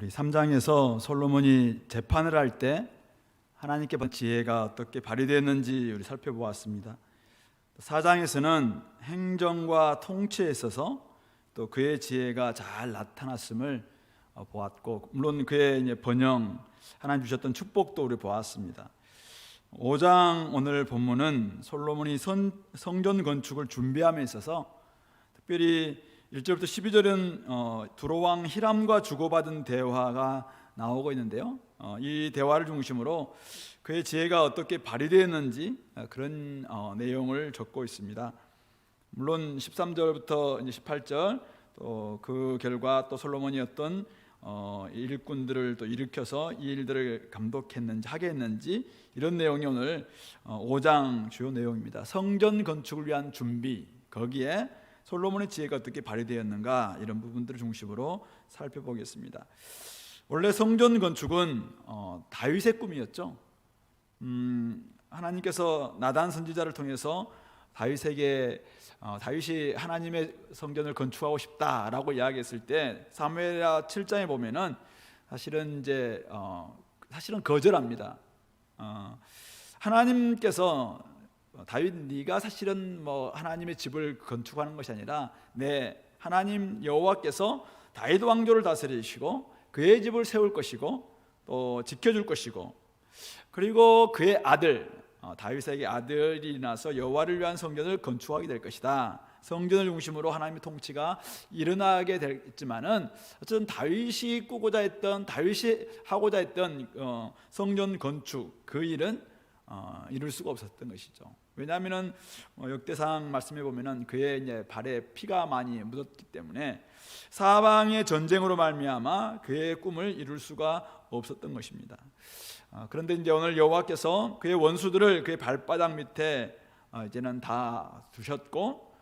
우리 3장에서 솔로몬이 재판을 할 때 하나님께 받은 지혜가 어떻게 발휘되었는지 우리 살펴보았습니다. 4장에서는 행정과 통치에 있어서 또 그의 지혜가 잘 나타났음을 보았고, 물론 그의 이제 번영, 하나님 주셨던 축복도 우리 보았습니다. 5장 오늘 본문은 솔로몬이 성전 건축을 준비함에 있어서 특별히 1절부터 12절은 두로왕 히람과 주고받은 대화가 나오고 있는데요, 이 대화를 중심으로 그의 지혜가 어떻게 발휘되었는지 그런 내용을 적고 있습니다. 물론 13절부터 18절 또 그 결과 또 솔로몬이 어떤 일꾼들을 또 일으켜서 이 일들을 감독했는지 하게 했는지, 이런 내용이 오늘 5장 주요 내용입니다. 성전 건축을 위한 준비, 거기에 솔로몬의 지혜가 어떻게 발휘되었는가, 이런 부분들을 중심으로 살펴보겠습니다. 원래 성전 건축은 다윗의 꿈이었죠. 하나님께서 나단 선지자를 통해서 다윗에게 다윗이 하나님의 성전을 건축하고 싶다라고 이야기했을 때 사무엘하 7장에 보면은 사실은 거절합니다. 하나님께서 다윗, 네가 사실은 하나님의 집을 건축하는 것이 아니라 하나님 여호와께서 다윗 왕조를 다스리시고 그의 집을 세울 것이고 또 지켜줄 것이고, 그리고 그의 아들 다윗에게 아들이 나서 여호와를 위한 성전을 건축하게 될 것이다. 성전을 중심으로 하나님의 통치가 일어나게 됐지만은 어쨌든 다윗이 꾸고자 했던, 다윗이 하고자 했던 성전 건축, 그 일은 이룰 수가 없었던 것이죠. 왜냐하면은 역대상 말씀해 보면은 그의 이제 발에 피가 많이 묻었기 때문에 사방의 전쟁으로 말미암아 그의 꿈을 이룰 수가 없었던 것입니다. 그런데 이제 오늘 여호와께서 그의 원수들을 그의 발바닥 밑에 이제는 다 두셨고,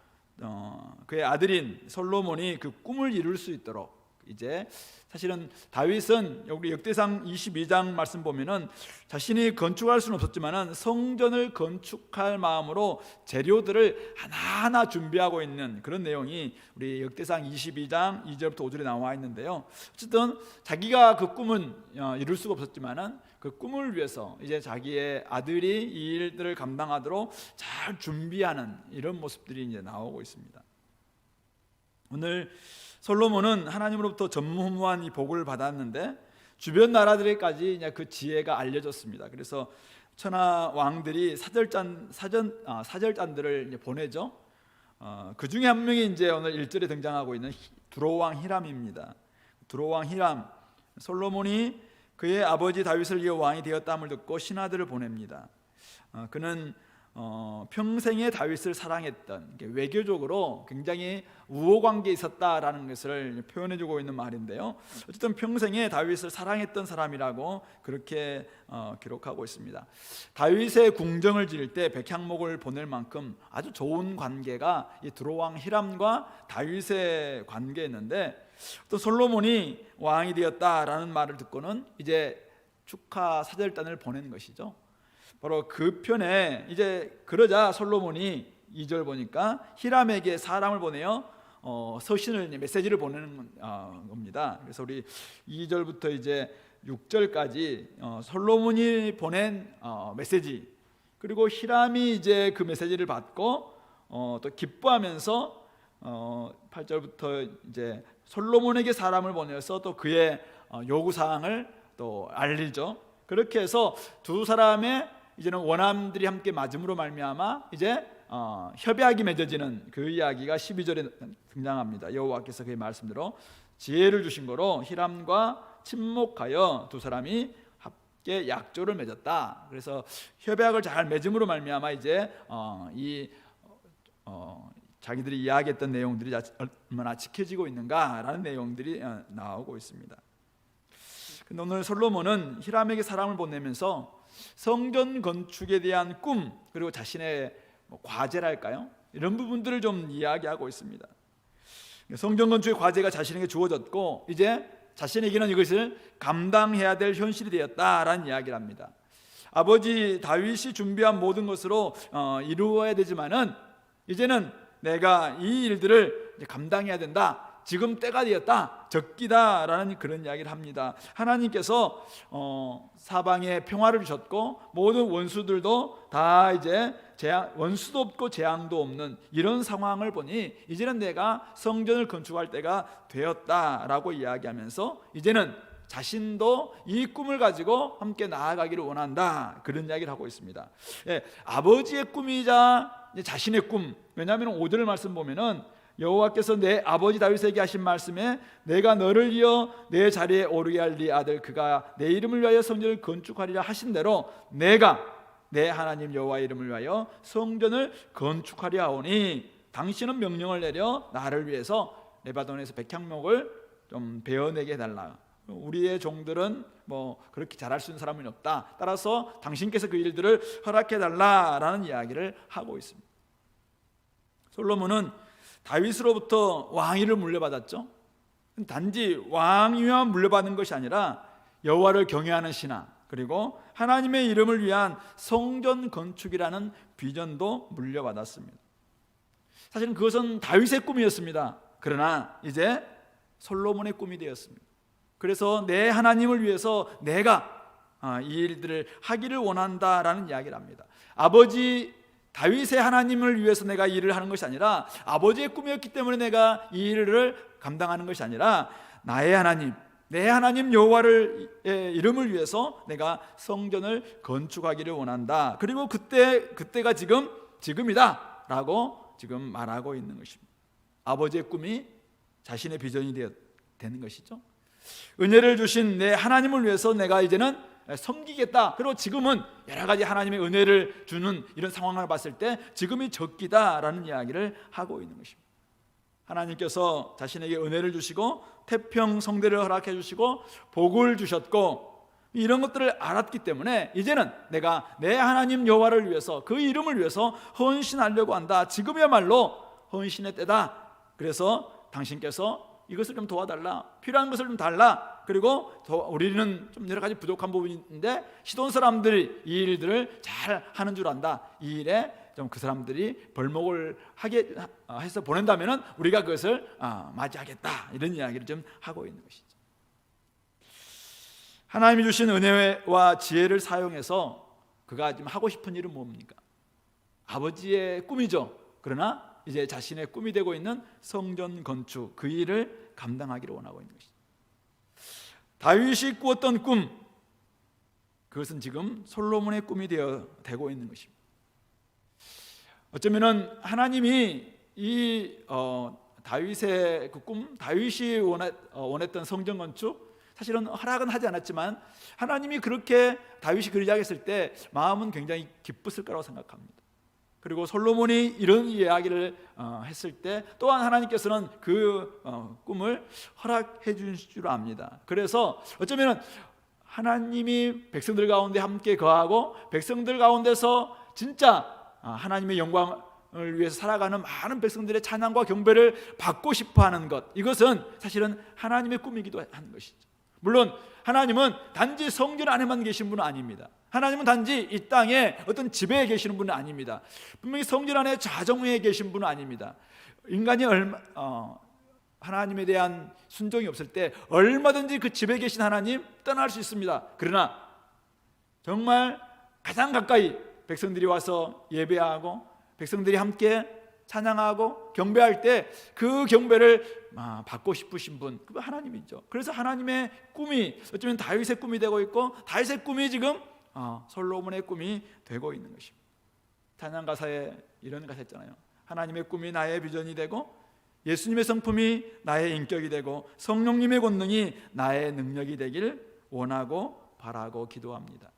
그의 아들인 솔로몬이 그 꿈을 이룰 수 있도록, 이제 사실은 다윗은 여기 역대상 22장 말씀 보면은 자신이 건축할 수는 없었지만은 성전을 건축할 마음으로 재료들을 하나하나 준비하고 있는 그런 내용이 우리 역대상 22장 2절부터 5절에 나와 있는데요, 어쨌든 자기가 그 꿈은 이룰 수가 없었지만은 그 꿈을 위해서 이제 자기의 아들이 이 일들을 감당하도록 잘 준비하는 이런 모습들이 이제 나오고 있습니다. 오늘 솔로몬은 하나님으로부터 전무후무한 이 복을 받았는데 주변 나라들에까지 이제 그 지혜가 알려졌습니다. 그래서 천하 왕들이 사절단들을 이제 보내죠. 그 중에 한 명이 이제 오늘 1절에 등장하고 있는 두로왕 히람입니다. 두로왕 히람, 솔로몬이 그의 아버지 다윗을 이어 왕이 되었다함을 듣고 신하들을 보냅니다. 그는 평생에 다윗을 사랑했던, 외교적으로 굉장히 우호관계에 있었다라는 것을 표현해주고 있는 말인데요, 어쨌든 평생에 다윗을 사랑했던 사람이라고 그렇게 기록하고 있습니다. 다윗의 궁정을 지을 때 백향목을 보낼 만큼 아주 좋은 관계가 이 두로왕 히람과 다윗의 관계였는데, 또 솔로몬이 왕이 되었다라는 말을 듣고는 이제 축하 사절단을 보낸 것이죠. 바로 그 편에 이제 그러자 솔로몬이 2절 보니까 히람에게 사람을 보내어 서신을, 메시지를 보내는 겁니다. 그래서 우리 2절부터 이제 6절까지 솔로몬이 보낸 메시지, 그리고 히람이 이제 그 메시지를 받고 또 기뻐하면서 8절부터 이제 솔로몬에게 사람을 보내서 또 그의 요구사항을 또 알리죠. 그렇게 해서 두 사람의 이제는 원함들이 함께 맞음으로 말미암아 이제 협약이 맺어지는 그 이야기가 12절에 등장합니다. 여호와께서 그의 말씀대로 지혜를 주신 거로 히람과 친목하여 두 사람이 함께 약조를 맺었다. 그래서 협약을 잘 맺음으로 말미암아 이제 자기들이 이야기했던 내용들이 얼마나 지켜지고 있는가라는 내용들이 나오고 있습니다. 근데 오늘 솔로몬은 히람에게 사람을 보내면서 성전 건축에 대한 꿈, 그리고 자신의 과제랄까요? 이런 부분들을 좀 이야기하고 있습니다. 성전 건축의 과제가 자신에게 주어졌고 이제 자신에게는 이것을 감당해야 될 현실이 되었다라는 이야기를 합니다. 아버지 다윗이 준비한 모든 것으로 이루어야 되지만은 이제는 내가 이 일들을 감당해야 된다. 지금 때가 되었다, 적기다라는 그런 이야기를 합니다. 하나님께서 사방에 평화를 주셨고 모든 원수들도 다 이제 원수도 없고 재앙도 없는 이런 상황을 보니 이제는 내가 성전을 건축할 때가 되었다라고 이야기하면서 이제는 자신도 이 꿈을 가지고 함께 나아가기를 원한다, 그런 이야기를 하고 있습니다. 아버지의 꿈이자 자신의 꿈. 왜냐하면 5절 말씀 보면은 여호와께서 내 아버지 다윗에게 하신 말씀에 내가 너를 이어 내 자리에 오르게 할 네 아들 그가 내 이름을 위하여 성전을 건축하리라 하신 대로 내가 내 하나님 여호와의 이름을 위하여 성전을 건축하려 하오니 당신은 명령을 내려 나를 위해서 레바논에서 백향목을 좀 베어내게 해달라. 우리의 종들은 뭐 그렇게 잘할 수 있는 사람은 없다. 따라서 당신께서 그 일들을 허락해달라라는 이야기를 하고 있습니다. 솔로몬은 다윗으로부터 왕위를 물려받았죠. 단지 왕위만 물려받은 것이 아니라 여호와를 경외하는 신앙, 그리고 하나님의 이름을 위한 성전 건축이라는 비전도 물려받았습니다. 사실은 그것은 다윗의 꿈이었습니다. 그러나 이제 솔로몬의 꿈이 되었습니다. 그래서 내 하나님을 위해서 내가 이 일들을 하기를 원한다라는 이야기를 합니다. 아버지 다윗의 하나님을 위해서 내가 일을 하는 것이 아니라 아버지의 꿈이었기 때문에 내가 이 일을 감당하는 것이 아니라 나의 하나님, 내 하나님 여호와의 이름을 위해서 내가 성전을 건축하기를 원한다. 그리고 그때가 지금이다 라고 지금 말하고 있는 것입니다. 아버지의 꿈이 자신의 비전이 되는 것이죠. 은혜를 주신 내 하나님을 위해서 내가 이제는 섬기겠다. 그리고 지금은 여러 가지 하나님의 은혜를 주는 이런 상황을 봤을 때 지금이 적기다라는 이야기를 하고 있는 것입니다. 하나님께서 자신에게 은혜를 주시고 태평 성대를 허락해 주시고 복을 주셨고 이런 것들을 알았기 때문에 이제는 내가 내 하나님 여호와를 위해서 그 이름을 위해서 헌신하려고 한다. 지금이야말로 헌신의 때다. 그래서 당신께서 이것을 좀 도와달라, 필요한 것을 좀 달라. 그리고 우리는 좀 여러 가지 부족한 부분인데 시돈 사람들이 이 일들을 잘 하는 줄 안다. 이 일에 좀 그 사람들이 벌목을 하게 해서 보낸다면은 우리가 그것을 맞이하겠다. 이런 이야기를 좀 하고 있는 것이죠. 하나님이 주신 은혜와 지혜를 사용해서 그가 지금 하고 싶은 일은 뭡니까? 아버지의 꿈이죠. 그러나 이제 자신의 꿈이 되고 있는 성전 건축, 그 일을 감당하기를 원하고 있는 것이죠. 다윗이 꾸었던 꿈, 그것은 지금 솔로몬의 꿈이 되고 있는 것입니다. 어쩌면은 하나님이 이 다윗의 그 꿈, 다윗이 원했던 성전 건축, 사실은 허락은 하지 않았지만 하나님이 그렇게 다윗이 그러지 않았을 때 마음은 굉장히 기뻤을 거라고 생각합니다. 그리고 솔로몬이 이런 이야기를 했을 때 또한 하나님께서는 그 꿈을 허락해 주실 줄 압니다. 그래서 어쩌면 하나님이 백성들 가운데 함께 거하고 백성들 가운데서 진짜 하나님의 영광을 위해서 살아가는 많은 백성들의 찬양과 경배를 받고 싶어하는 것, 이것은 사실은 하나님의 꿈이기도 하는 것이죠. 물론 하나님은 단지 성전 안에만 계신 분은 아닙니다. 하나님은 단지 이 땅에 어떤 집에 계시는 분은 아닙니다. 분명히 성전 안에 자정에 계신 분은 아닙니다. 인간이 하나님에 대한 순종이 없을 때 얼마든지 그 집에 계신 하나님 떠날 수 있습니다. 그러나 정말 가장 가까이 백성들이 와서 예배하고 백성들이 함께 찬양하고 경배할 때 그 경배를 받고 싶으신 분, 그 하나님이죠. 그래서 하나님의 꿈이 어쩌면 다윗의 꿈이 되고 있고 다윗의 꿈이 지금 솔로몬의 꿈이 되고 있는 것입니다. 찬양 가사에 이런 가사 있잖아요. 하나님의 꿈이 나의 비전이 되고 예수님의 성품이 나의 인격이 되고 성령님의 권능이 나의 능력이 되길 원하고 바라고 기도합니다.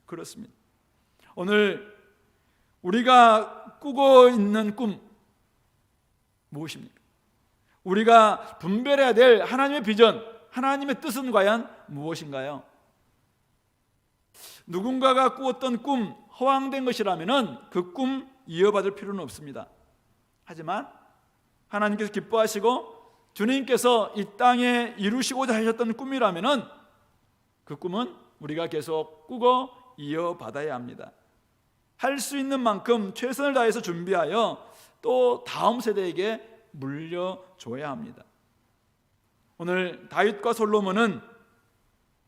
그렇습니다. 오늘 우리가 꾸고 있는 꿈 무엇입니까? 우리가 분별해야 될 하나님의 비전, 하나님의 뜻은 과연 무엇인가요? 누군가가 꾸었던 꿈, 허황된 것이라면 그 꿈 이어받을 필요는 없습니다. 하지만 하나님께서 기뻐하시고 주님께서 이 땅에 이루시고자 하셨던 꿈이라면 그 꿈은 우리가 계속 꾸고 이어받아야 합니다. 할 수 있는 만큼 최선을 다해서 준비하여 또 다음 세대에게 물려줘야 합니다. 오늘 다윗과 솔로몬은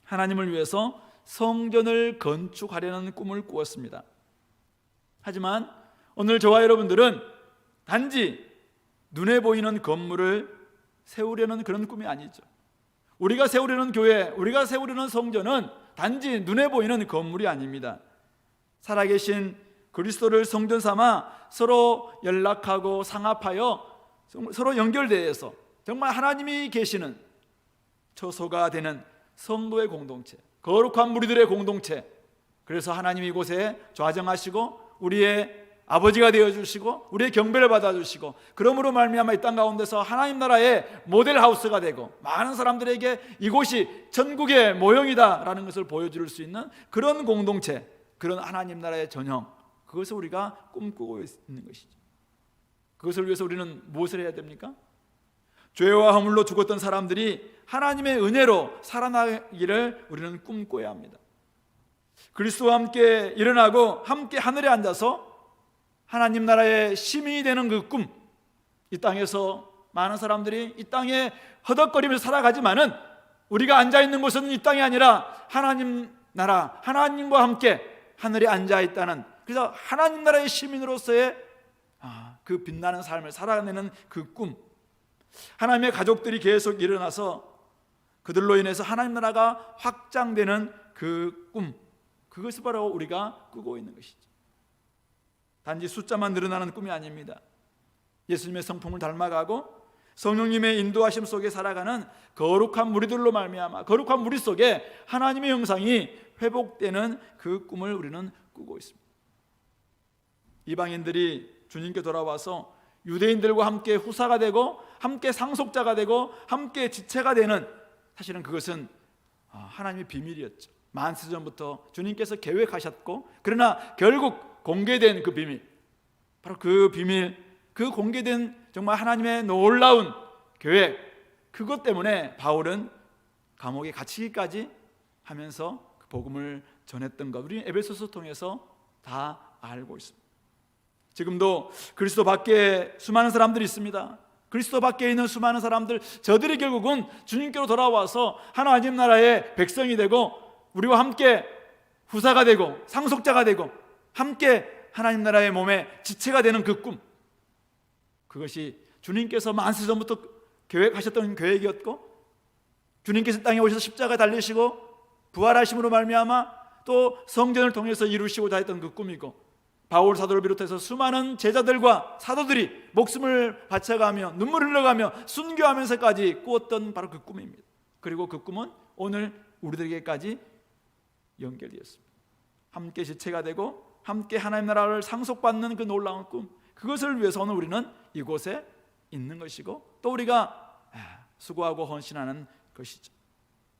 하나님을 위해서 성전을 건축하려는 꿈을 꾸었습니다. 하지만 오늘 저와 여러분들은 단지 눈에 보이는 건물을 세우려는 그런 꿈이 아니죠. 우리가 세우려는 교회, 우리가 세우려는 성전은 단지 눈에 보이는 건물이 아닙니다. 살아계신 그리스도를 성전 삼아 서로 연락하고 상합하여 서로 연결되어서 정말 하나님이 계시는 처소가 되는 성도의 공동체, 거룩한 무리들의 공동체. 그래서 하나님이 이곳에 좌정하시고 우리의 아버지가 되어주시고 우리의 경배를 받아주시고, 그러므로 말미암아 이 땅 가운데서 하나님 나라의 모델하우스가 되고 많은 사람들에게 이곳이 천국의 모형이다라는 것을 보여줄 수 있는 그런 공동체, 그런 하나님 나라의 전형, 그것을 우리가 꿈꾸고 있는 것이죠. 그것을 위해서 우리는 무엇을 해야 됩니까? 죄와 허물로 죽었던 사람들이 하나님의 은혜로 살아나기를 우리는 꿈꿔야 합니다. 그리스도와 함께 일어나고 함께 하늘에 앉아서 하나님 나라의 시민이 되는 그 꿈, 이 땅에서 많은 사람들이 이 땅에 허덕거리면서 살아가지만은 우리가 앉아있는 곳은 이 땅이 아니라 하나님 나라, 하나님과 함께 하늘에 앉아있다는, 그래서 하나님 나라의 시민으로서의 그 빛나는 삶을 살아내는 그 꿈, 하나님의 가족들이 계속 일어나서 그들로 인해서 하나님 나라가 확장되는 그 꿈, 그것을 바로 우리가 꾸고 있는 것이죠. 단지 숫자만 늘어나는 꿈이 아닙니다. 예수님의 성품을 닮아가고 성령님의 인도하심 속에 살아가는 거룩한 무리들로 말미암아 거룩한 무리 속에 하나님의 형상이 회복되는 그 꿈을 우리는 꾸고 있습니다. 이방인들이 주님께 돌아와서 유대인들과 함께 후사가 되고 함께 상속자가 되고 함께 지체가 되는, 사실은 그것은 하나님의 비밀이었죠. 만세전부터 주님께서 계획하셨고, 그러나 결국 공개된 그 비밀, 바로 그 비밀, 그 공개된 정말 하나님의 놀라운 계획, 그것 때문에 바울은 감옥에 갇히기까지 하면서 그 복음을 전했던 것, 우리 에베소서 통해서 다 알고 있습니다. 지금도 그리스도 밖에 수많은 사람들이 있습니다. 그리스도 밖에 있는 수많은 사람들, 저들이 결국은 주님께로 돌아와서 하나님 나라의 백성이 되고 우리와 함께 후사가 되고 상속자가 되고 함께 하나님 나라의 몸에 지체가 되는 그 꿈, 그것이 주님께서 만세전부터 계획하셨던 계획이었고, 주님께서 땅에 오셔서 십자가에 달리시고 부활하심으로 말미암아 또 성전을 통해서 이루시고자 했던 그 꿈이고, 바울 사도를 비롯해서 수많은 제자들과 사도들이 목숨을 바쳐가며 눈물을 흘려가며 순교하면서까지 꾸었던 바로 그 꿈입니다. 그리고 그 꿈은 오늘 우리들에게까지 연결되었습니다. 함께 지체가 되고 함께 하나님 나라를 상속받는 그 놀라운 꿈, 그것을 위해서 오늘 우리는 이곳에 있는 것이고 또 우리가 수고하고 헌신하는 것이죠.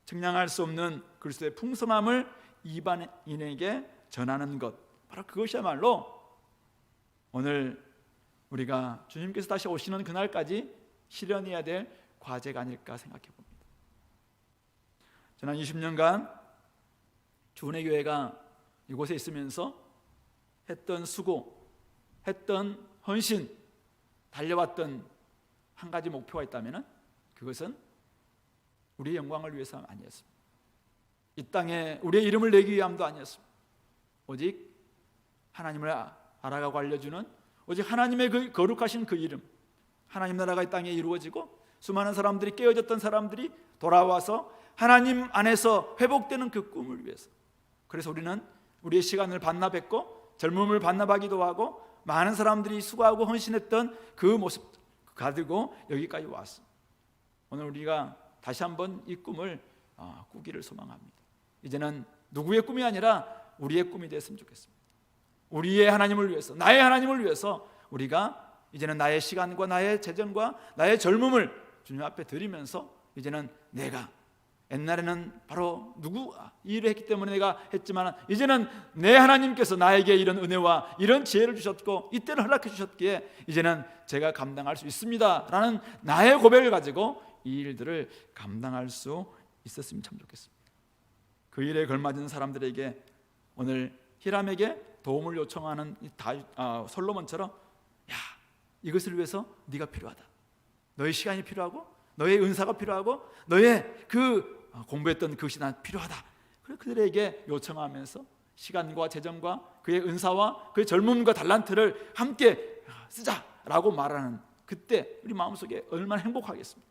측량할 수 없는 그리스도의 풍성함을 이방인에게 전하는 것, 바로 그것이야말로 오늘 우리가 주님께서 다시 오시는 그날까지 실현해야 될 과제가 아닐까 생각해 봅니다. 지난 20년간 주은혜교회가 이곳에 있으면서 했던 수고, 했던 헌신, 달려왔던 한 가지 목표가 있다면 그것은 우리의 영광을 위해서 아니었습니다. 이 땅에 우리의 이름을 내기 위함도 아니었습니다. 오직 하나님을 알아가고 알려주는, 오직 하나님의 그 거룩하신 그 이름, 하나님 나라가 이 땅에 이루어지고 수많은 사람들이, 깨어졌던 사람들이 돌아와서 하나님 안에서 회복되는 그 꿈을 위해서. 그래서 우리는 우리의 시간을 반납했고 젊음을 반납하기도 하고 많은 사람들이 수고하고 헌신했던 그 모습 가지고 여기까지 왔습니다. 오늘 우리가 다시 한번 이 꿈을 꾸기를 소망합니다. 이제는 누구의 꿈이 아니라 우리의 꿈이 됐으면 좋겠습니다. 우리의 하나님을 위해서, 나의 하나님을 위해서 우리가 이제는 나의 시간과 나의 재정과 나의 젊음을 주님 앞에 드리면서 이제는 내가, 옛날에는 바로 누구가 이 일을 했기 때문에 내가 했지만 이제는 내 하나님께서 나에게 이런 은혜와 이런 지혜를 주셨고 이때를 허락해 주셨기에 이제는 제가 감당할 수 있습니다 라는 나의 고백을 가지고 이 일들을 감당할 수 있었으면 참 좋겠습니다. 그 일에 걸맞은 사람들에게 오늘 히람에게 도움을 요청하는 솔로몬처럼, 야, 이것을 위해서 네가 필요하다, 너의 시간이 필요하고 너의 은사가 필요하고 너의 그 공부했던 그것이 난 필요하다. 그래서 그들에게 요청하면서 시간과 재정과 그의 은사와 그의 젊음과 달란트를 함께 쓰자라고 말하는 그때 우리 마음속에 얼마나 행복하겠습니까?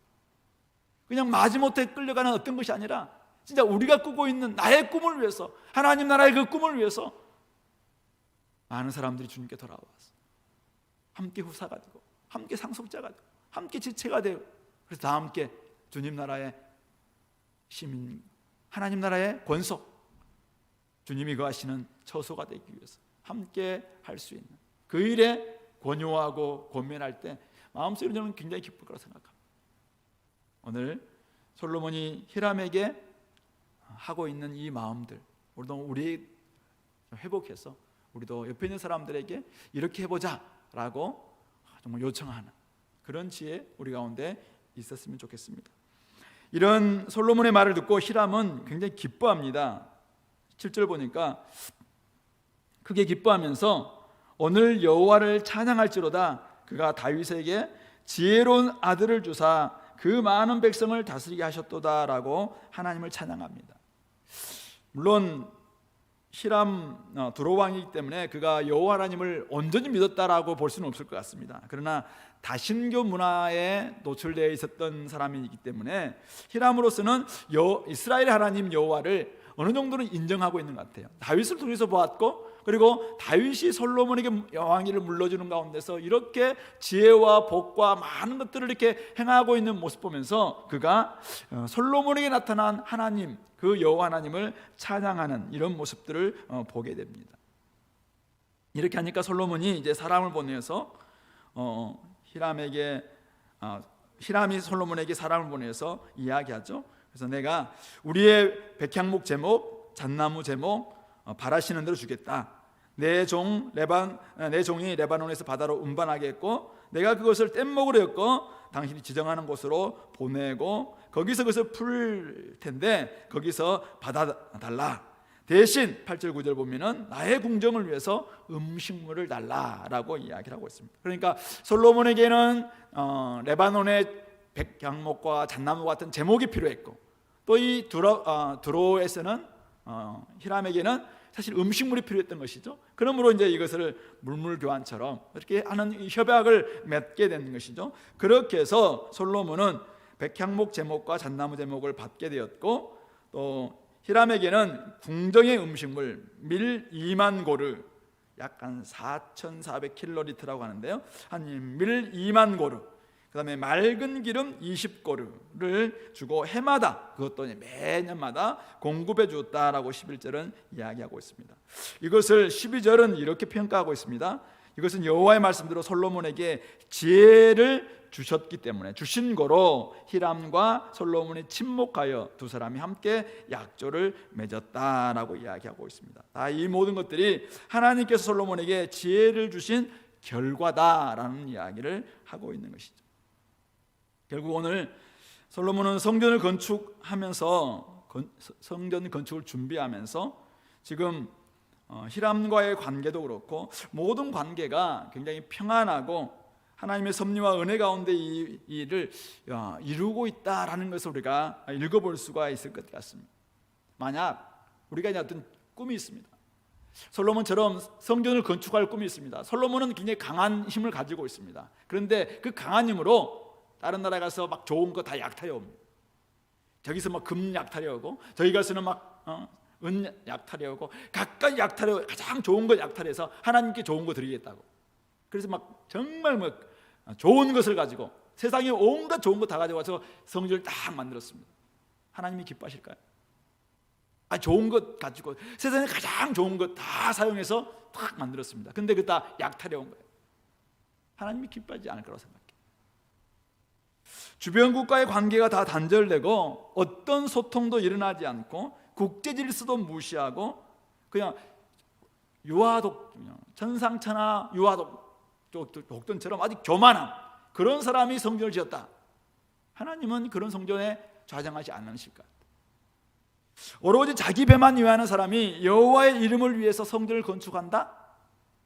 그냥 마지못해 끌려가는 어떤 것이 아니라 진짜 우리가 꾸고 있는 나의 꿈을 위해서, 하나님 나라의 그 꿈을 위해서 많은 사람들이 주님께 돌아와서 함께 후사가 되고 함께 상속자가 되고 함께 지체가 되고, 그래서 다 함께 주님 나라의 시민, 하나님 나라의 권속, 주님이 거하시는 처소가 되기 위해서 함께 할 수 있는 그 일에 권유하고 고민할 때 마음속으로 저는 굉장히 기쁠 거라 생각합니다. 오늘 솔로몬이 히람에게 하고 있는 이 마음들 우리 회복해서 우리도 옆에 있는 사람들에게 이렇게 해보자 라고 정말 요청하는 그런 지혜 우리 가운데 있었으면 좋겠습니다. 이런 솔로몬의 말을 듣고 히람은 굉장히 기뻐합니다. 7절 보니까 크게 기뻐하면서 오늘 여호와를 찬양할지로다 그가 다윗에게 지혜로운 아들을 주사 그 많은 백성을 다스리게 하셨도다라고 하나님을 찬양합니다. 물론 히람 두로 왕이기 때문에 그가 여호와 하나님을 온전히 믿었다라고 볼 수는 없을 것 같습니다. 그러나 다신교 문화에 노출되어 있었던 사람이기 때문에 히람으로서는 이스라엘 하나님 여호와를 어느 정도는 인정하고 있는 것 같아요. 다윗을 통해서 보았고, 그리고 다윗이 솔로몬에게 왕위를 물려주는 가운데서 이렇게 지혜와 복과 많은 것들을 이렇게 행하고 있는 모습 보면서 그가 솔로몬에게 나타난 하나님, 그 여호와 하나님을 찬양하는 이런 모습들을 보게 됩니다. 이렇게 하니까 솔로몬이 이제 사람을 보내서 히람이 솔로몬에게 사람을 보내서 이야기하죠. 그래서 내가 우리의 백향목 제목, 잣나무 제목 바라시는 대로 주겠다. 내 종이 레바논에서 바다로 운반하게 했고 내가 그것을 뗏목으로 엮어 당신이 지정하는 곳으로 보내고 거기서 그것을 풀 텐데 거기서 받아달라. 대신 8절 9절 보면은 나의 궁정을 위해서 음식물을 달라라고 이야기를 하고 있습니다. 그러니까 솔로몬에게는 레바논의 백향목과 잣나무 같은 제목이 필요했고, 또 이 두로에서는 히람에게는 사실 음식물이 필요했던 것이죠. 그러므로 이제 이것을 물물교환처럼 이렇게 하는 협약을 맺게 된 것이죠. 그렇게 해서 솔로몬은 백향목 제목과 잣나무 제목을 받게 되었고, 또 히람에게는 궁정의 음식물 밀 2만 고르, 약 한 4,400킬로리터라고 하는데요, 한 밀 2만 고르, 그 다음에 맑은 기름 20고루를 주고 해마다, 그것도 매년마다 공급해 주었다라고 11절은 이야기하고 있습니다. 이것을 12절은 이렇게 평가하고 있습니다. 이것은 여호와의 말씀대로 솔로몬에게 지혜를 주셨기 때문에 주신 거로 히람과 솔로몬이 친목하여 두 사람이 함께 약조를 맺었다라고 이야기하고 있습니다. 이 모든 것들이 하나님께서 솔로몬에게 지혜를 주신 결과다라는 이야기를 하고 있는 것이죠. 결국 오늘 솔로몬은 성전을 건축하면서 성전 건축을 준비하면서 지금 히람과의 관계도 그렇고 모든 관계가 굉장히 평안하고 하나님의 섭리와 은혜 가운데 이 일을 이루고 있다라는 것을 우리가 읽어볼 수가 있을 것 같습니다. 만약 우리가 이제 어떤 꿈이 있습니다. 솔로몬처럼 성전을 건축할 꿈이 있습니다. 솔로몬은 굉장히 강한 힘을 가지고 있습니다. 그런데 그 강한 힘으로 다른 나라에 가서 막 좋은 거 다 약탈해 옵니다. 저기서 막 금 약탈해 오고 저기 가서는 막 은 약탈해 오고 각각 약탈해 오고 가장 좋은 거 약탈해서 하나님께 좋은 거 드리겠다고. 그래서 막 정말 뭐 좋은 것을 가지고 세상에 온갖 좋은 거 다 가지고 와서 성전을 딱 만들었습니다. 하나님이 기뻐하실까요? 좋은 것 가지고 세상에 가장 좋은 것 다 사용해서 딱 만들었습니다. 근데 그 다 약탈해 온 거예요. 하나님이 기뻐하지 않을 거라고 생각해요. 주변 국가의 관계가 다 단절되고 어떤 소통도 일어나지 않고 국제 질서도 무시하고 그냥 유아독, 천상천하 유아독전처럼 아주 교만한 그런 사람이 성전을 지었다. 하나님은 그런 성전에 좌정하지 않으실까? 오로지 자기 배만 위하는 사람이 여호와의 이름을 위해서 성전을 건축한다?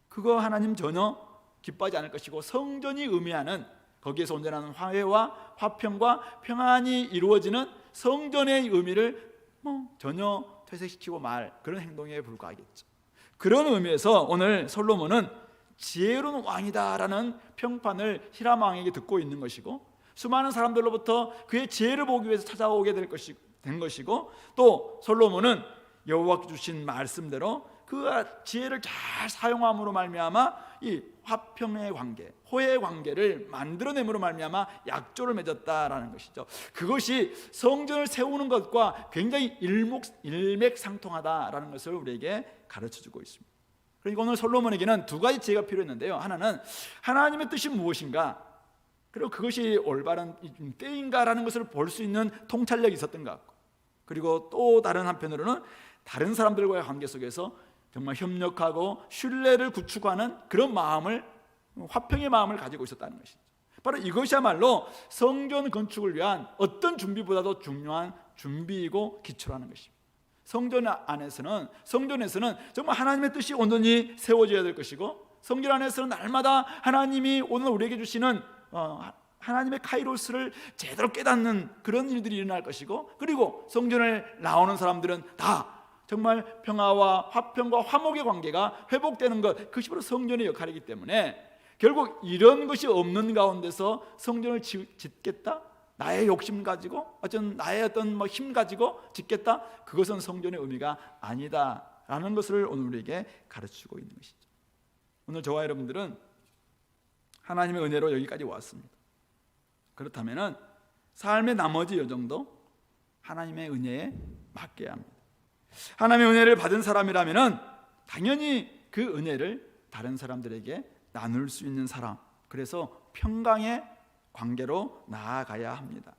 그거 하나님 전혀 기뻐하지 않을 것이고 성전이 의미하는 거기에서 온전한 화해와 화평과 평안이 이루어지는 성전의 의미를 전혀 퇴색시키고 말 그런 행동에 불과하겠죠. 그런 의미에서 오늘 솔로몬은 지혜로운 왕이다라는 평판을 히람 왕에게 듣고 있는 것이고, 수많은 사람들로부터 그의 지혜를 보기 위해서 찾아오게 된 것이고, 또 솔로몬은 여호와께 주신 말씀대로 그 지혜를 잘 사용함으로 말미암아 이 화평의 관계, 호혜의 관계를 만들어냄으로 말미암아 약조를 맺었다라는 것이죠. 그것이 성전을 세우는 것과 굉장히 일맥상통하다라는 것을 우리에게 가르쳐주고 있습니다. 그러니까 오늘 솔로몬에게는 두 가지 지혜가 필요했는데요. 하나는 하나님의 뜻이 무엇인가, 그리고 그것이 올바른 때인가라는 것을 볼 수 있는 통찰력이 있었던 것 같고, 그리고 또 다른 한편으로는 다른 사람들과의 관계 속에서 정말 협력하고 신뢰를 구축하는 그런 마음을, 화평의 마음을 가지고 있었다는 것이죠. 바로 이것이야말로 성전 건축을 위한 어떤 준비보다도 중요한 준비이고 기초라는 것입니다. 성전에서는 정말 하나님의 뜻이 온전히 세워져야 될 것이고, 성전 안에서는 날마다 하나님이 오늘 우리에게 주시는 하나님의 카이로스를 제대로 깨닫는 그런 일들이 일어날 것이고, 그리고 성전을 나오는 사람들은 다 정말 평화와 화평과 화목의 관계가 회복되는 것, 그것이 바로 성전의 역할이기 때문에 결국 이런 것이 없는 가운데서 성전을 짓겠다, 나의 욕심 가지고 나의 어떤 힘 가지고 짓겠다, 그것은 성전의 의미가 아니다라는 것을 오늘 우리에게 가르치고 있는 것이죠. 오늘 저와 여러분들은 하나님의 은혜로 여기까지 왔습니다. 그렇다면 삶의 나머지 여정도 하나님의 은혜에 맡겨야 합니다. 하나님의 은혜를 받은 사람이라면 당연히 그 은혜를 다른 사람들에게 나눌 수 있는 사람, 그래서 평강의 관계로 나아가야 합니다.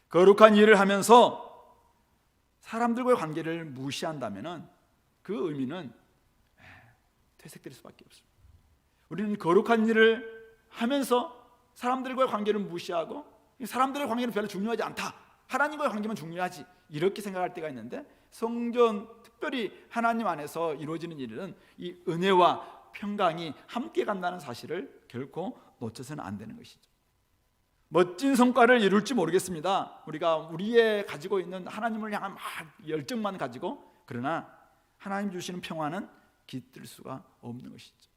거룩한 일을 하면서 사람들과의 관계를 무시한다면 그 의미는 퇴색될 수밖에 없습니다. 우리는 거룩한 일을 하면서 사람들과의 관계를 무시하고 사람들의 관계는 별로 중요하지 않다, 하나님과의 관계만 중요하지, 이렇게 생각할 때가 있는데, 성전, 특별히 하나님 안에서 이루어지는 일은 이 은혜와 평강이 함께 간다는 사실을 결코 놓쳐서는 안 되는 것이죠. 멋진 성과를 이룰지 모르겠습니다. 우리가 우리의 가지고 있는 하나님을 향한 열정만 가지고, 그러나 하나님 주시는 평화는 깃들 수가 없는 것이죠.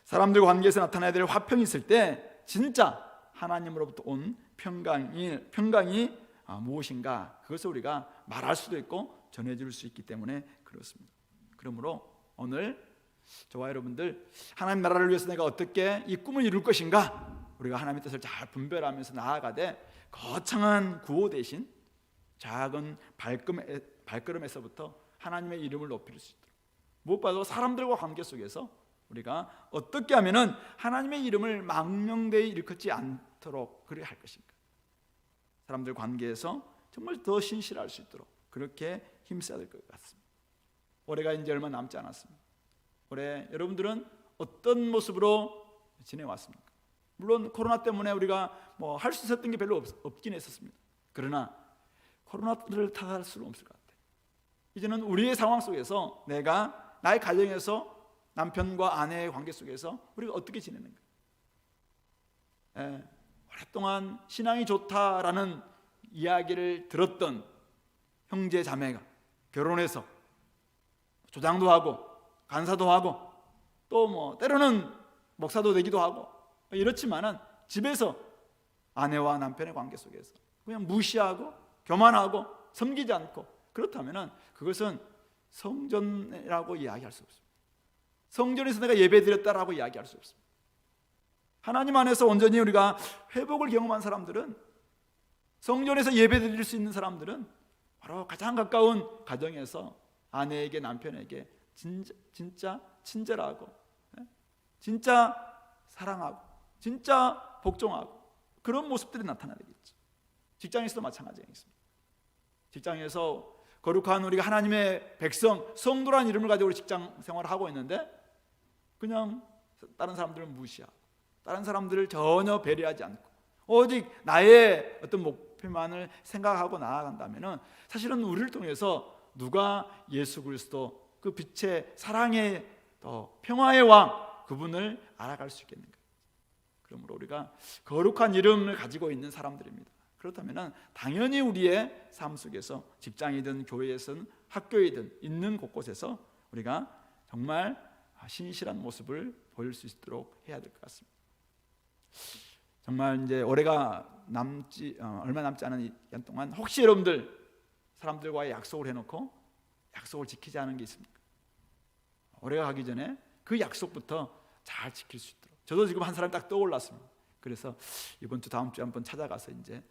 사람들 관계에서 나타나야 될 화평이 있을 때 진짜 하나님으로부터 온 평강이 무엇인가, 그것을 우리가 말할 수도 있고 전해줄 수 있기 때문에 그렇습니다. 그러므로 오늘 저와 여러분들, 하나님 나라를 위해서 내가 어떻게 이 꿈을 이룰 것인가, 우리가 하나님의 뜻을 잘 분별하면서 나아가되 거창한 구호 대신 작은 발걸음에서부터 하나님의 이름을 높일 수 있도록, 무엇보다도 사람들과 관계 속에서 우리가 어떻게 하면은 하나님의 이름을 망명되이 일컫지 않도록 그래야 할 것인가, 사람들 관계에서 정말 더 신실할 수 있도록 그렇게 힘써야 될 것 같습니다. 올해가 이제 얼마 남지 않았습니다. 올해 여러분들은 어떤 모습으로 지내왔습니까? 물론 코로나 때문에 우리가 할 수 있었던 게 별로 없긴 했었습니다. 그러나 코로나를 탓할 수는 없을 것 같아요. 이제는 우리의 상황 속에서 내가 나의 가정에서 남편과 아내의 관계 속에서 우리가 어떻게 지내는가, 오랫동안 신앙이 좋다라는 이야기를 들었던 형제 자매가 결혼해서 조장도 하고 간사도 하고 또 때로는 목사도 되기도 하고 이렇지만은 집에서 아내와 남편의 관계 속에서 그냥 무시하고 교만하고 섬기지 않고, 그렇다면은 그것은 성전이라고 이야기할 수 없습니다. 성전에서 내가 예배드렸다라고 이야기할 수 없습니다. 하나님 안에서 온전히 우리가 회복을 경험한 사람들은, 성전에서 예배드릴 수 있는 사람들은 바로 가장 가까운 가정에서 아내에게 남편에게 진짜 친절하고 진짜 사랑하고 진짜 복종하고 그런 모습들이 나타나야 되겠죠. 직장에서도 마찬가지겠습니다. 직장에서 거룩한 우리가 하나님의 백성, 성도라는 이름을 가지고 우리 직장 생활을 하고 있는데 그냥 다른 사람들을 무시하고 다른 사람들을 전혀 배려하지 않고 오직 나의 어떤 목표만을 생각하고 나아간다면 사실은 우리를 통해서 누가 예수 그리스도 그 빛의 사랑의 평화의 왕 그분을 알아갈 수 있겠는가. 그러므로 우리가 거룩한 이름을 가지고 있는 사람들입니다. 그렇다면 당연히 우리의 삶 속에서 직장이든 교회에서는 학교이든 있는 곳곳에서 우리가 정말 신실한 모습을 보일 수 있도록 해야 될 것 같습니다. 정말 이제 올해가 얼마 남지 않은 이 년 동안 혹시 여러분들 사람들과의 약속을 해놓고 약속을 지키지 않은 게 있습니까? 올해가 가기 전에 그 약속부터 잘 지킬 수 있도록. 저도 지금 한 사람 딱 떠올랐습니다. 그래서 이번 주 다음 주에 한번 찾아가서 이제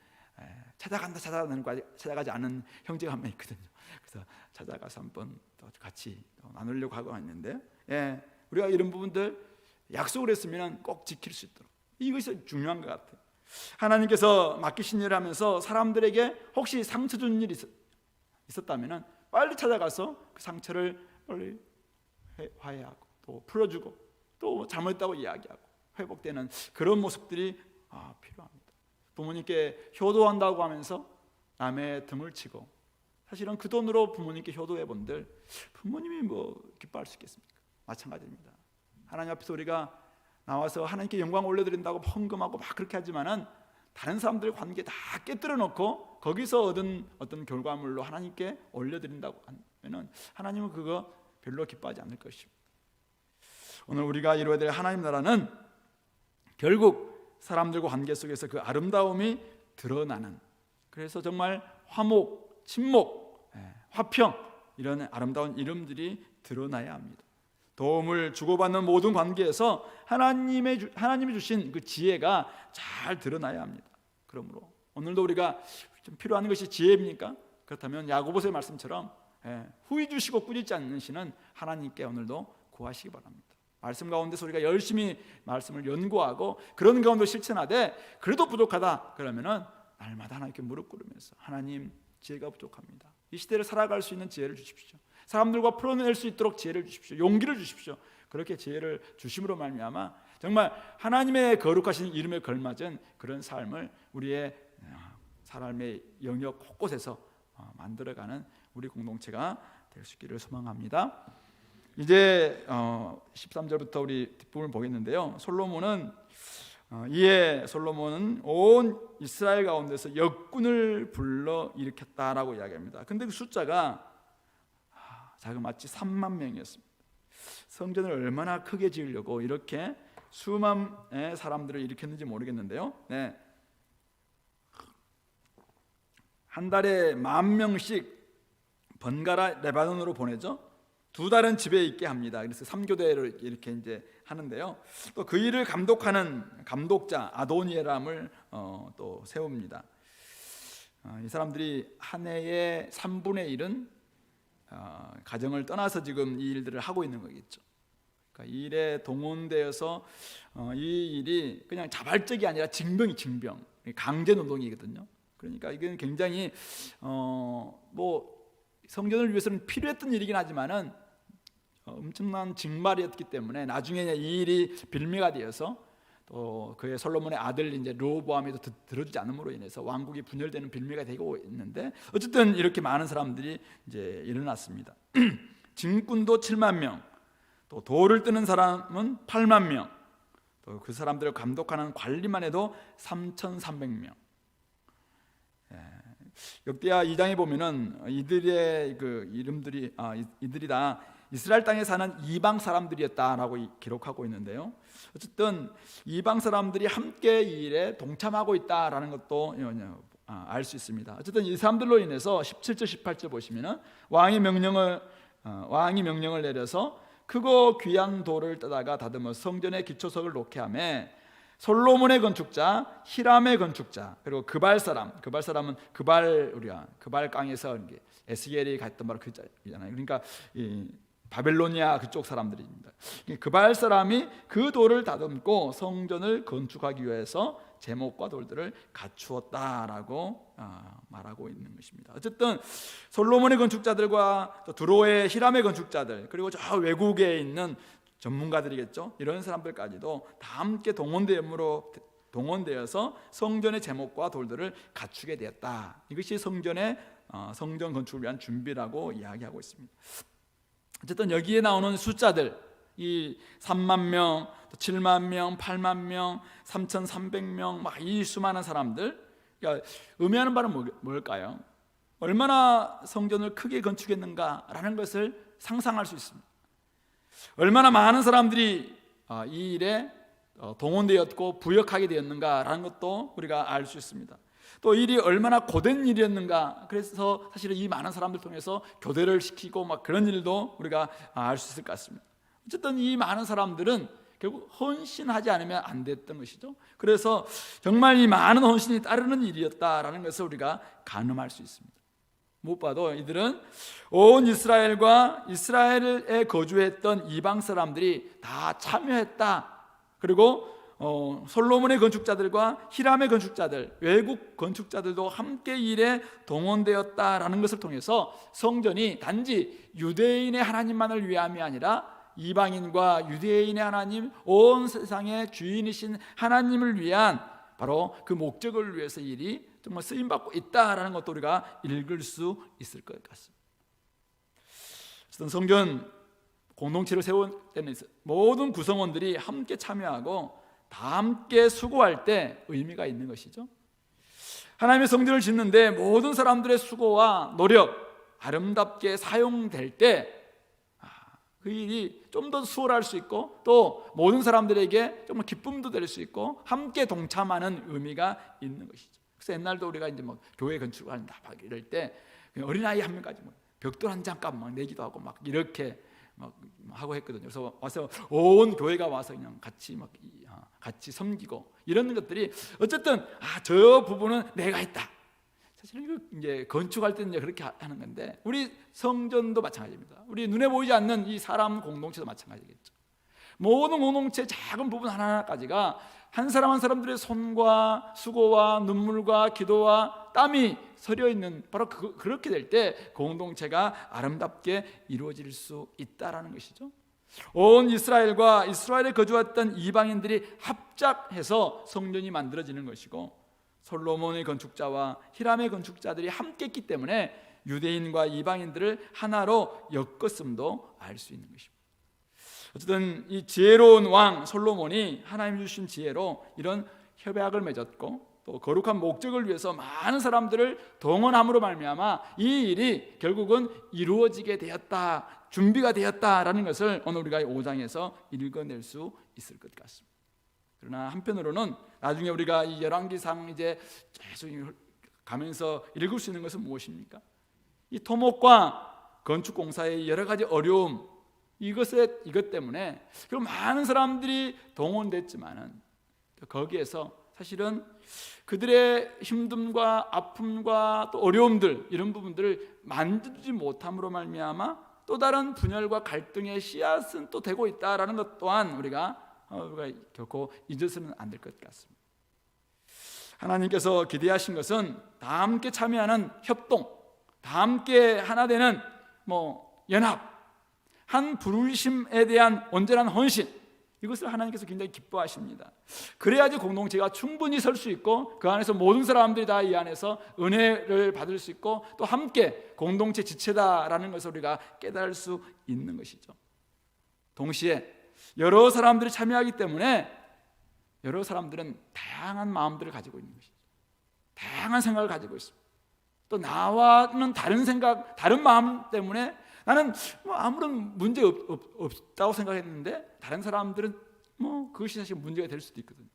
찾아가지 않은 형제가 한 명 있거든요. 그래서 찾아가서 한번 또 같이 나누려고 하고 있는데, 우리가 이런 부분들 약속을 했으면 꼭 지킬 수 있도록, 이것이 중요한 것 같아요. 하나님께서 맡기신 일을 하면서 사람들에게 혹시 상처 준 일이 있었다면 빨리 찾아가서 그 상처를 빨리 화해하고 또 풀어주고 또 잘못했다고 이야기하고 회복되는 그런 모습들이 필요합니다. 부모님께 효도한다고 하면서 남의 등을 치고, 사실은 그 돈으로 부모님께 효도해 본들 부모님이 뭐 기뻐할 수 있겠습니까? 마찬가지입니다. 하나님 앞에서 우리가 나와서 하나님께 영광 올려드린다고 헌금하고 막 그렇게 하지만은 다른 사람들의 관계 다 깨뜨려 놓고 거기서 얻은 어떤 결과물로 하나님께 올려드린다고 하면은 하나님은 그거 별로 기뻐하지 않을 것입니다. 오늘 우리가 이루어야 될 하나님 나라는 결국 사람들과 관계 속에서 그 아름다움이 드러나는, 그래서 정말 화목, 친목, 화평, 이런 아름다운 이름들이 드러나야 합니다. 도움을 주고받는 모든 관계에서 하나님이 주신 그 지혜가 잘 드러나야 합니다. 그러므로 오늘도 우리가 좀 필요한 것이 지혜입니까? 그렇다면 야고보서의 말씀처럼 후히 주시고 꾸짖지 않으시는 하나님께 오늘도 구하시기 바랍니다. 말씀 가운데서 우리가 열심히 말씀을 연구하고 그런 가운데 실천하되 그래도 부족하다 그러면은 날마다 하나님께 무릎 꿇으면서 하나님, 지혜가 부족합니다. 이 시대를 살아갈 수 있는 지혜를 주십시오. 사람들과 풀어낼 수 있도록 지혜를 주십시오. 용기를 주십시오. 그렇게 지혜를 주심으로 말미암아 정말 하나님의 거룩하신 이름에 걸맞은 그런 삶을 우리의 삶의 영역 곳곳에서 만들어가는 우리 공동체가 될 수 있기를 소망합니다. 이제 13절부터 우리 뒷부분을 보겠는데요. 솔로몬은 온 이스라엘 가운데서 역군을 불러 일으켰다라고 이야기합니다. 근데 그 숫자가 자그마치 3만 명이었습니다. 성전을 얼마나 크게 지으려고 이렇게 수만의 사람들을 일으켰는지 모르겠는데요. 한 달에 10,000명씩 번갈아 레바논으로 보내죠. 2달은 집에 있게 합니다. 그래서 3교대를 이렇게 이제 하는데요. 또 그 일을 감독하는 감독자 아도니에람을 또 세웁니다. 이 사람들이 한 해의 3분의 1은 가정을 떠나서 지금 이 일들을 하고 있는 거겠죠. 그러니까 이 일에 동원되어서 이 일이 그냥 자발적이 아니라 징병, 강제 노동이거든요. 그러니까 이건 굉장히 뭐 성전을 위해서는 필요했던 일이긴 하지만은 엄청난 징발이었기 때문에 나중에 이 일이 빌미가 되어서 또 그의 솔로몬의 아들 이제 르호보암이 들어주지 않음으로 인해서 왕국이 분열되는 빌미가 되고 있는데, 어쨌든 이렇게 많은 사람들이 이제 일어났습니다. 진군도 7만 명, 또 돌을 뜨는 사람은 8만 명, 또 그 사람들을 감독하는 관리만 해도 3,300명. 역대하 2장에 보면은 이들의 그 이름들이 이들이 다 이스라엘 땅에 사는 이방 사람들이었다라고 기록하고 있는데요. 어쨌든 이방 사람들이 함께 이 일에 동참하고 있다라는 것도 알 수 있습니다. 어쨌든 이 사람들로 인해서 17절 18절 보시면은 왕이 명령을 내려서 크고 귀한 돌을 떠다가 다듬어 성전의 기초석을 놓게 하매 솔로몬의 건축자, 히람의 건축자, 그리고 그발 사람은 그발 강에서 에스겔이 갔던 바로 그 자리잖아요. 그러니까 바벨로니아 그쪽 사람들입니다. 그발 사람이 그 돌을 다듬고 성전을 건축하기 위해서 제목과 돌들을 갖추었다라고 말하고 있는 것입니다. 어쨌든 솔로몬의 건축자들과 또 두로의 히람의 건축자들, 그리고 저 외국에 있는 전문가들이겠죠. 이런 사람들까지도 다 함께 동원되어서 성전의 제목과 돌들을 갖추게 되었다. 이것이 성전 건축을 위한 준비라고 이야기하고 있습니다. 어쨌든 여기에 나오는 숫자들, 이 3만 명, 7만 명, 8만 명, 3,300명 막 이 수많은 사람들, 그러니까 의미하는 바는 뭘까요? 얼마나 성전을 크게 건축했는가라는 것을 상상할 수 있습니다. 얼마나 많은 사람들이 이 일에 동원되었고 부역하게 되었는가라는 것도 우리가 알 수 있습니다. 또 일이 얼마나 고된 일이었는가, 그래서 사실은 이 많은 사람들 통해서 교대를 시키고 막 그런 일도 우리가 알 수 있을 것 같습니다. 어쨌든 이 많은 사람들은 결국 헌신하지 않으면 안 됐던 것이죠. 그래서 정말 이 많은 헌신이 따르는 일이었다라는 것을 우리가 가늠할 수 있습니다. 무엇보다도 이들은 온 이스라엘과 이스라엘에 거주했던 이방 사람들이 다 참여했다. 그리고 솔로몬의 건축자들과 히람의 건축자들, 외국 건축자들도 함께 일에 동원되었다라는 것을 통해서 성전이 단지 유대인의 하나님만을 위함이 아니라 이방인과 유대인의 하나님, 온 세상의 주인이신 하나님을 위한 바로 그 목적을 위해서 일이 정말 쓰임받고 있다라는 것도 우리가 읽을 수 있을 것 같습니다. 어떤 성전 공동체를 세울 때는 모든 구성원들이 함께 참여하고 다 함께 수고할 때 의미가 있는 것이죠. 하나님의 성전을 짓는데 모든 사람들의 수고와 노력 아름답게 사용될 때 그 일이 좀 더 수월할 수 있고 또 모든 사람들에게 정말 기쁨도 될 수 있고 함께 동참하는 의미가 있는 것이죠. 그래서 옛날도 우리가 이제 뭐 교회 건축한다 막 이럴 때 어린아이 한 명까지 뭐 벽돌 한 장값 막 내기도 하고 막 이렇게 막 하고 했거든요. 그래서 와서 온 교회가 와서 그냥 같이 섬기고 이런 것들이 어쨌든 저 부분은 내가 했다. 사실은 이거 이제 건축할 때는 이제 그렇게 하는 건데 우리 성전도 마찬가지입니다. 우리 눈에 보이지 않는 이 사람 공동체도 마찬가지겠죠. 모든 공동체 작은 부분 하나하나까지가 한 사람 한 사람들의 손과 수고와 눈물과 기도와 땀이 서려 있는 바로 그렇게 될 때 공동체가 아름답게 이루어질 수 있다라는 것이죠. 온 이스라엘과 이스라엘에 거주했던 이방인들이 합작해서 성전이 만들어지는 것이고 솔로몬의 건축자와 히람의 건축자들이 함께 했기 때문에 유대인과 이방인들을 하나로 엮었음도 알 수 있는 것입니다. 어쨌든 이 지혜로운 왕 솔로몬이 하나님 주신 지혜로 이런 협약을 맺었고 또 거룩한 목적을 위해서 많은 사람들을 동원함으로 말미암아 이 일이 결국은 이루어지게 되었다, 준비가 되었다라는 것을 오늘 우리가 5장에서 읽어낼 수 있을 것 같습니다. 그러나 한편으로는 나중에 우리가 이 열왕기상 이제 계속 가면서 읽을 수 있는 것은 무엇입니까? 이 토목과 건축 공사의 여러 가지 어려움, 이것 때문에 결국 많은 사람들이 동원됐지만은 거기에서 사실은 그들의 힘듦과 아픔과 또 어려움들 이런 부분들을 만들지 못함으로 말미암아 또 다른 분열과 갈등의 씨앗은 또 되고 있다라는 것 또한 우리가 결코 잊어서는 안 될 것 같습니다. 하나님께서 기대하신 것은 다 함께 참여하는 협동, 다 함께 하나 되는 연합, 한 부르심에 대한 온전한 헌신, 이것을 하나님께서 굉장히 기뻐하십니다. 그래야지 공동체가 충분히 설 수 있고 그 안에서 모든 사람들이 다 이 안에서 은혜를 받을 수 있고 또 함께 공동체 지체다라는 것을 우리가 깨달을 수 있는 것이죠. 동시에 여러 사람들이 참여하기 때문에 여러 사람들은 다양한 마음들을 가지고 있는 것이죠. 다양한 생각을 가지고 있습니다. 또 나와는 다른 생각, 다른 마음 때문에 나는 아무런 문제 없다고 생각했는데 다른 사람들은 그것이 사실 문제가 될 수도 있거든요.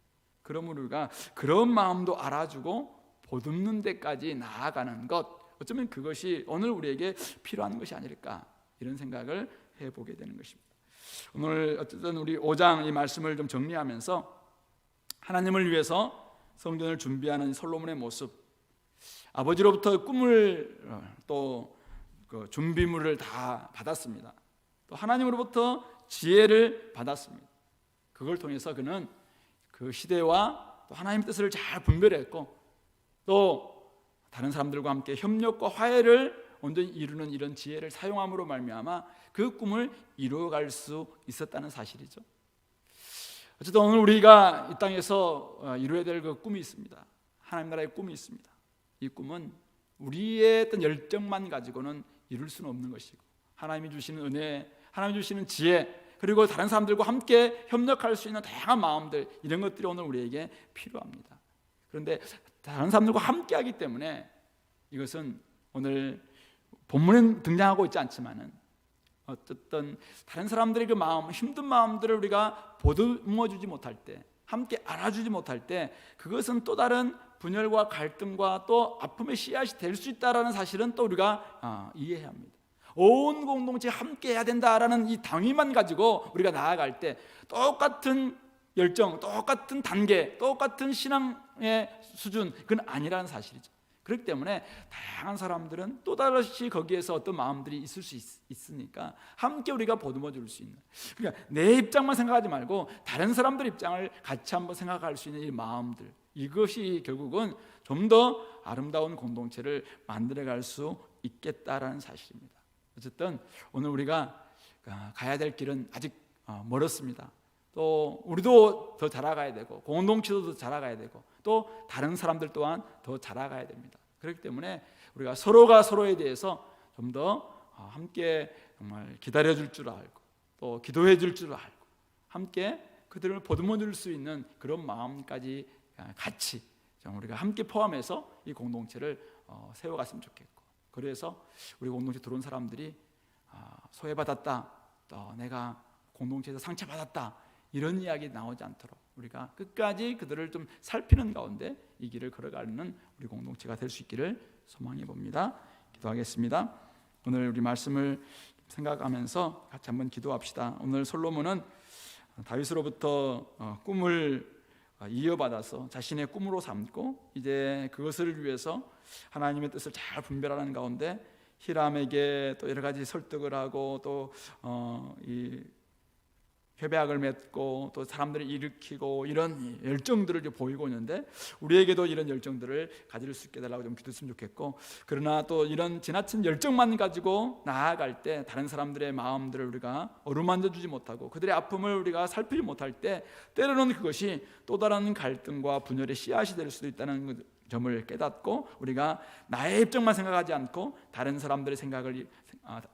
그러므로 우리가 그런 마음도 알아주고 보듬는 데까지 나아가는 것, 어쩌면 그것이 오늘 우리에게 필요한 것이 아닐까 이런 생각을 해보게 되는 것입니다. 오늘 어쨌든 우리 5장 이 말씀을 좀 정리하면서 하나님을 위해서 성전을 준비하는 솔로몬의 모습, 아버지로부터 꿈을 또 그 준비물을 다 받았습니다. 또 하나님으로부터 지혜를 받았습니다. 그걸 통해서 그는 그 시대와 또 하나님의 뜻을 잘 분별했고 또 다른 사람들과 함께 협력과 화해를 온전히 이루는 이런 지혜를 사용함으로 말미암아 그 꿈을 이루어갈 수 있었다는 사실이죠. 어쨌든 오늘 우리가 이 땅에서 이루어야 될 그 꿈이 있습니다. 하나님 나라의 꿈이 있습니다. 이 꿈은 우리의 어떤 열정만 가지고는 이룰 수는 없는 것이고 하나님이 주시는 은혜, 하나님이 주시는 지혜, 그리고 다른 사람들과 함께 협력할 수 있는 다양한 마음들, 이런 것들이 오늘 우리에게 필요합니다. 그런데 다른 사람들과 함께 하기 때문에 이것은 오늘 본문에 등장하고 있지 않지만은 어쨌든 다른 사람들의 그 마음, 힘든 마음들을 우리가 보듬어주지 못할 때, 함께 알아주지 못할 때, 그것은 또 다른 분열과 갈등과 또 아픔의 씨앗이 될 수 있다는 사실은 또 우리가 이해해야 합니다. 온 공동체 함께 해야 된다라는 이 당위만 가지고 우리가 나아갈 때 똑같은 열정, 똑같은 단계, 똑같은 신앙의 수준, 그건 아니라는 사실이죠. 그렇기 때문에 다양한 사람들은 또 다시 거기에서 어떤 마음들이 있을 수 있으니까 함께 우리가 보듬어 줄 수 있는, 그러니까 내 입장만 생각하지 말고 다른 사람들 입장을 같이 한번 생각할 수 있는 이 마음들, 이것이 결국은 좀 더 아름다운 공동체를 만들어갈 수 있겠다라는 사실입니다. 어쨌든 오늘 우리가 가야 될 길은 아직 멀었습니다. 또 우리도 더 자라가야 되고, 공동체도 더 자라가야 되고, 또 다른 사람들 또한 더 자라가야 됩니다. 그렇기 때문에 우리가 서로가 서로에 대해서 좀 더 함께 정말 기다려줄 줄 알고, 또 기도해 줄 줄 알고, 함께 그들을 보듬어 줄 수 있는 그런 마음까지 같이 우리가 함께 포함해서 이 공동체를 세워갔으면 좋겠고, 그래서 우리 공동체 들어온 사람들이 소외받았다, 또 내가 공동체에서 상처받았다, 이런 이야기 나오지 않도록 우리가 끝까지 그들을 좀 살피는 가운데 이 길을 걸어가는 우리 공동체가 될 수 있기를 소망해 봅니다. 기도하겠습니다. 오늘 우리 말씀을 생각하면서 같이 한번 기도합시다. 오늘 솔로몬은 다윗으로부터 꿈을 이어받아서 자신의 꿈으로 삼고 이제 그것을 위해서 하나님의 뜻을 잘 분별하는 가운데 히람에게 또 여러 가지 설득을 하고 또 이 협약을 맺고 또 사람들을 일으키고 이런 열정들을 보이고 있는데, 우리에게도 이런 열정들을 가질 수 있게 달라고 좀 기도했으면 좋겠고, 그러나 또 이런 지나친 열정만 가지고 나아갈 때 다른 사람들의 마음들을 우리가 어루만져 주지 못하고 그들의 아픔을 우리가 살피지 못할 때 때로는 그것이 또 다른 갈등과 분열의 씨앗이 될 수도 있다는 점을 깨닫고, 우리가 나의 입장만 생각하지 않고 다른 사람들의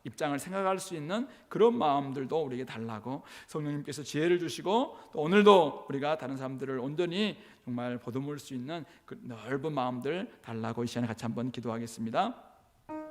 입장을 생각할 수 있는 그런 마음들도 우리에게 달라고 성령님께서 지혜를 주시고, 또 오늘도 우리가 다른 사람들을 온전히 정말 보듬을 수 있는 그 넓은 마음들 달라고 이 시간에 같이 한번 기도하겠습니다.